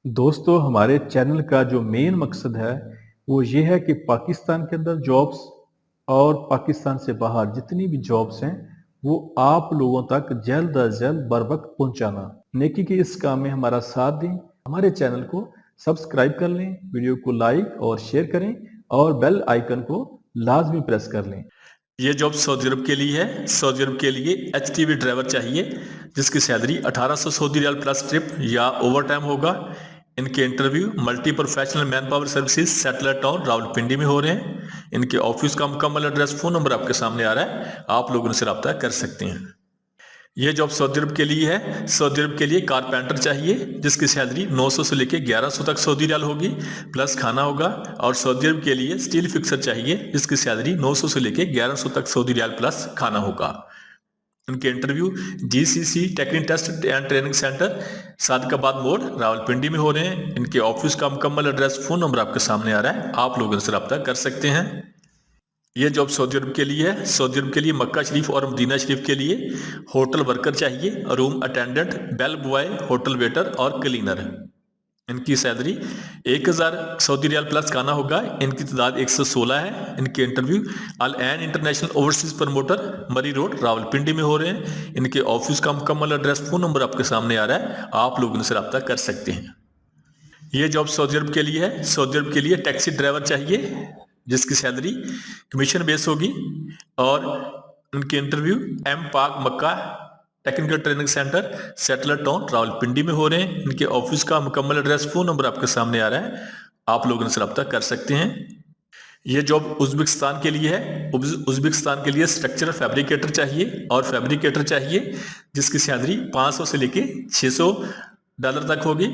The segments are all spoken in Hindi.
दोस्तों, हमारे चैनल का जो मेन मकसद है वो ये है कि पाकिस्तान के अंदर जॉब्स और पाकिस्तान से बाहर जितनी भी जॉब्स हैं वो आप लोगों तक जल्द अज जल्द बर वक्त पहुंचाना। नेकी के इस काम में हमारा साथ दें, हमारे चैनल को सब्सक्राइब कर लें, वीडियो को लाइक और शेयर करें और बेल आइकन को लाजमी प्रेस कर लें। ये जॉब सऊदी अरब के लिए है। सऊदी अरब के लिए एचटीवी ड्राइवर चाहिए जिसकी salary 1800 Saudi riyal plus trip या ओवर टाइम होगा। इनके interview multi professional man power services satellite town Rawalpindi में हो रहे हैं। इनके ऑफिस का मुकम्मल एड्रेस फ़ोन नंबर आपके सामने आ रहा है, आप लोग उनसे रब्ता कर सकते हैं। ये जॉब सऊदी अरब के लिए है। सऊदी अरब के लिए कारपेंटर चाहिए जिसकी सैलरी 900 से लेकर 1100 तक सऊदी रियाल होगी, प्लस खाना होगा। और सऊदी अरब के लिए स्टील फिक्सर चाहिए जिसकी सैलरी 900 से लेकर 1100 तक सऊदी रियाल प्लस खाना होगा। इनके interview GCC technical test and training center Sadiqabad मोड़ रावलपिंडी में हो रहे हैं। इनके ऑफिस का मुकम्मल एड्रेस फ़ोन नंबर आपके सामने आ रहा है, आप लोग इनसे रब्ता कर सकते हैं। ये जॉब सऊदी अरब के लिए है। सऊदी अरब के लिए मक्का शरीफ और मदीना शरीफ के लिए होटल वर्कर चाहिए, room attendant, bell boy, hotel waiter और क्लीनर। इनकी सैलरी 1000 सऊदी रियाल प्लस खाना होगा। इनकी तादाद 116 है। इनके interview Al N International Overseas Promoter Murree road Rawalpindi में हो रहे हैं। इनके ऑफिस का मुकम्मल एड्रेस फ़ोन नंबर आपके सामने आ रहा है, आप लोग इनसे रब्ता कर सकते हैं। ये जॉब सऊदी अरब के लिए है। सऊदी अरब के लिए टैक्सी ड्राइवर चाहिए जिसकी सैलरी कमीशन बेस होगी। और उनके interview M Pak Makkah technical training centre satellite town Rawalpindi में हो रहे हैं। इनके ऑफिस का मुकम्मल एड्रेस फ़ोन नंबर आपके सामने आ रहा है, आप लोग इनसे रब्ता कर सकते हैं। ये जॉब उज़्बेकिस्तान के लिए है। उज़्बेकिस्तान के लिए स्ट्रक्चरल फैब्रिकेटर चाहिए और फैब्रिकेटर चाहिए जिसकी सैलरी 500 से लेके $600 तक होगी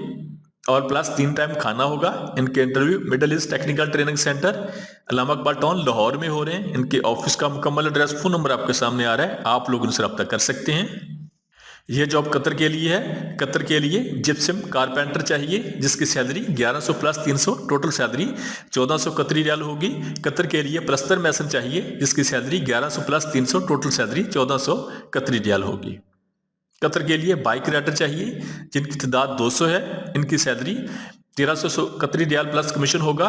और प्लस 3 टाइम खाना होगा। इनके interview Middle East technical training centre Allama Iqbal town Lahore में हो रहे हैं। इनके ऑफिस का मुकम्मल एड्रेस फ़ोन नंबर आपके सामने आ रहा है, आप लोग उनसे रब्ता कर सकते हैं। यह जॉब कतर के लिए है। कतर के लिए जिप्सम कारपेंटर चाहिए जिसकी सैलरी 1100 प्लस 300 टोटल सैलरी 1400 कतरी रियाल होगी। कतर के लिए प्लस्तर मैसन चाहिए जिसकी सैलरी 1100 प्लस 300 टोटल सैलरी 1400 कतरी रियाल होगी। कतर के लिए बाइक राइडर चाहिए जिनकी तादाद 200 है। इनकी सैलरी 1300 कतरी रियाल प्लस कमीशन होगा।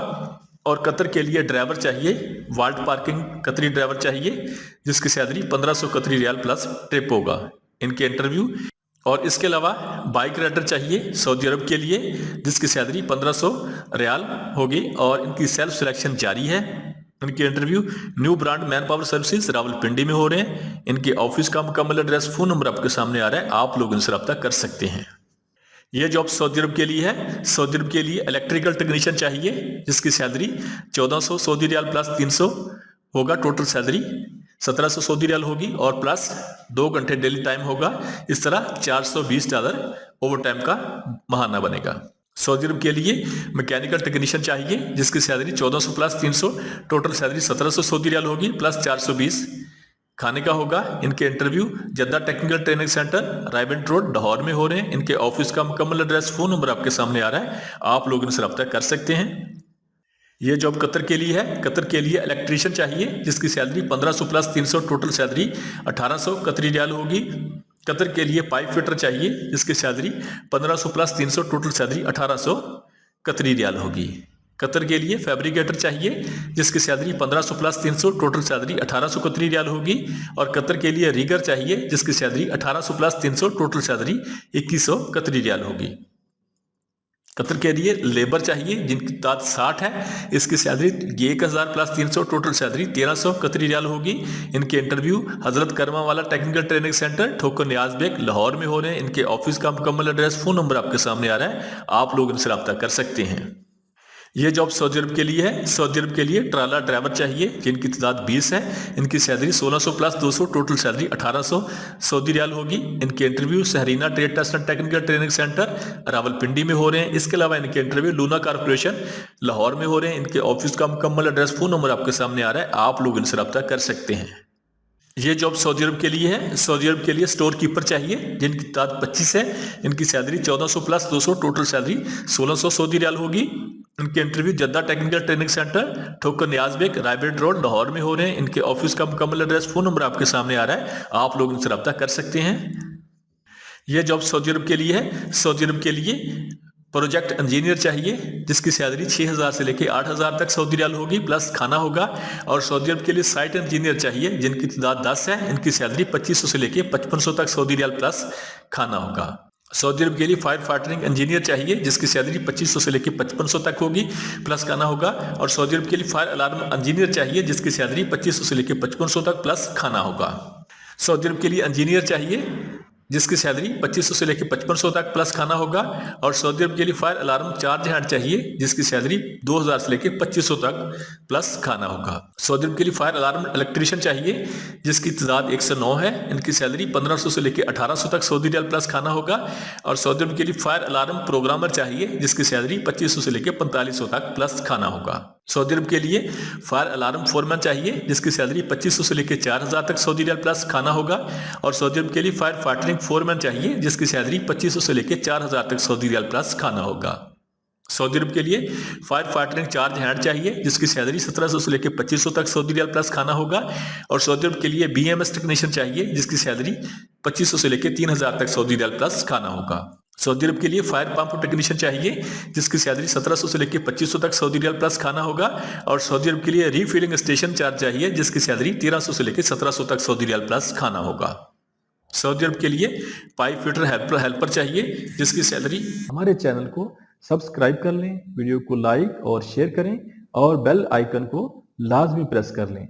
और कतर के लिए ड्राइवर चाहिए वाल्ट पार्किंग कतरी ड्राइवर चाहिए जिसकी सैलरी 1500 कतरी रियाल प्लस ट्रिप होगा। इनके इंटरव्यू और इसके अलावा बाइक राइडर चाहिए सऊदी अरब के लिए जिसकी सैलरी 1500 रियाल होगी और इनकी सेल्फ सिलेक्शन जारी है। इनके interview new brand man power services Rawalpindi में हो रहे हैं। इनके ऑफिस का मुकम्मल एड्रेस फ़ोन नंबर आपके सामने आ रहा है, आप लोग इनसे रब्ता कर सकते हैं। यह जॉब सऊदी अरब के लिए है। सऊदी अरब के लिए इलेक्ट्रिकल टेक्नीशियन चाहिए जिसकी सैलरी 1400 सऊदी रियाल प्लस 300 होगा। टोटल सैलरी 1700 सऊदी रियाल होगी और प्लस 2 घंटे डेली टाइम होगा। इस तरह $420 ओवर टाइम का महाना बनेगा। सऊदी अरब के लिए मैकेनिकल टेक्नीशियन चाहिए जिसकी salary 1400 plus 300 total salary 1700 Saudi riyal होगी प्लस 420 खाने का होगा। इनके interview Jeddah technical training centre Raiwind road Lahore में हो रहे हैं। इनके ऑफिस का मुकम्मल एड्रेस फ़ोन नंबर आपके सामने आ रहा है, आप लोग इनसे रब्ता कर सकते हैं। ये जॉब कतर के लिए है। कतर के लिए इलेक्ट्रीशियन चाहिए जिसकी सैलरी 1500 प्लस 300 टोटल सैलरी 1800 कतरी रियाल होगी। कतर के लिए पाइप फिटर चाहिए जिसकी सैलरी 1500 प्लस 300 टोटल सैलरी 1800 कतरी रियाल होगी। कतर के लिए फैब्रिकेटर चाहिए जिसकी सैलरी 1500 प्लस 300 टोटल सैलरी 1800 कतरी रियाल होगी। और कतर के लिए रीगर चाहिए जिसकी सैलरी 1800 प्लस 300 टोटल सैलरी 2100 कतरी रियाल होगी। कतर के लिए लेबर चाहिए जिनकी तादाद 60 है। इसकी सैलरी 1000 प्लस 300 टोटल सैलरी 1300 कतरी रियाल होगी। इनके इंटरव्यू हजरत करमा वाला technical training center Thokar Niaz bag Lahore में हो रहे हैं। इनके ऑफिस का मुकम्मल एड्रेस फ़ोन नंबर आपके सामने आ रहा है, आप लोग इनसे रब्ता कर सकते हैं। यह जॉब सऊदी अरब के लिए है। सऊदी अरब के लिए ट्राला ड्राइवर चाहिए जिनकी तादाद 20 है। इनकी salary 1600 plus 200 total salary 1800 Saudi riyal होगी। इनके interview Sahrina trade test and technical training centre Rawalpindi में हो रहे हैं। इसके अलावा इनके इंटरव्यू लूना कॉर्पोरेशन लाहौर में हो रहे हैं। इनके ऑफिस का मुकम्मल एड्रेस फ़ोन नंबर आपके सामने आ रहा है, आप लोग इनसे रब्ता कर सकते हैं। ये जॉब सऊदी अरब के लिए है। सऊदी अरब के लिए स्टोर कीपर चाहिए जिनकी तादाद 25 है। इनकी सैलरी 1400 plus 200 total salary 1600 Saudi riyal होगी। इनके interview Jeddah technical training center Thokar Niaz Baig Raiwind road Lahore में हो रहे हैं। इनके ऑफिस का मुकम्मल एड्रेस फ़ोन नंबर आपके सामने आ रहा है, आप लोग इनसे रब्ता कर सकते हैं। यह जॉब सऊदी अरब के लिए है। सऊदी अरब के लिए प्रोजेक्ट इंजीनियर चाहिए जिसकी सैलरी 6,000 से लेके 8,000 तक सऊदी रियाल होगी प्लस खाना होगा। और सऊदी अरब के लिए साइट इंजीनियर चाहिए जिनकी तादाद 10 है, इनकी सैलरी 2500 से लेके 5500 तक सऊदी रियाल प्लस खाना होगा। सऊदी अरब के लिए फायर फाइटिंग इंजीनियर चाहिए जिसकी सैलरी 2500 से लेके 5500 तक होगी प्लस खाना होगा। और सऊदी अरब के लिए फायर अलार्म इंजीनियर चाहिए जिसकी सैलरी 2500 से लेके 5500 तक प्लस खाना होगा। सऊदी अरब के लिए इंजीनियर चाहिए जिसकी सैलरी 2500 से लेकर 5500 तक प्लस खाना होगा। और सऊदी अरब के लिए फायर अलार्म चार्ज हैंड चाहिए जिसकी सैलरी 2000 से लेकर 2500 तक प्लस खाना होगा। सऊदी अरब के लिए फायर अलार्म इलेक्ट्रीशियन चाहिए जिसकी तादाद 109 है, इनकी सैलरी 1500 से लेकर 1800 तक सऊदी रियाल प्लस खाना होगा। और सऊदी अरब के लिए फायर अलार्म प्रोग्रामर चाहिए जिसकी सैलरी 2500 से लेकर 4500 तक प्लस खाना होगा। सऊदी अरब के लिए फायर अलार्म फोरमैन चाहिए जिसकी सैलरी 2500 से लेकर 4000 तक सऊदी रियाल प्लस खाना होगा। और सऊदी अरब के लिए फायर फाइटिंग फोरमैन चाहिए जिसकी सैलरी 2500 से लेकर 4000 तक सऊदी रियाल प्लस खाना होगा। सऊदी अरब के लिए फायर फाइटिंग चार्ज हैंड चाहिए जिसकी सैलरी 1700 से लेकर 2500 तक सऊदी रियाल प्लस खाना होगा। और सऊदी अरब के लिए BMS टेक्नीशियन चाहिए जिसकी सैलरी 2500 से लेकर 3000 तक सऊदी रियाल प्लस खाना होगा। सऊदी अरब के लिए फायर पंप टेक्नीशियन चाहिए जिसकी सैलरी 1700 से लेकर 2500 तक सऊदी रियाल प्लस खाना होगा। और सऊदी अरब के लिए रीफिलिंग स्टेशन चार्ज चाहिए जिसकी सैलरी 1300 से लेकर 1700 तक सऊदी रियाल प्लस खाना होगा। सऊदी अरब के लिए पाइप फिटर हेल्पर चाहिए जिसकी सैलरी। हमारे चैनल को सब्सक्राइब कर लें, वीडियो को लाइक और शेयर करें और बेल आइकन को लाजमी प्रेस कर लें।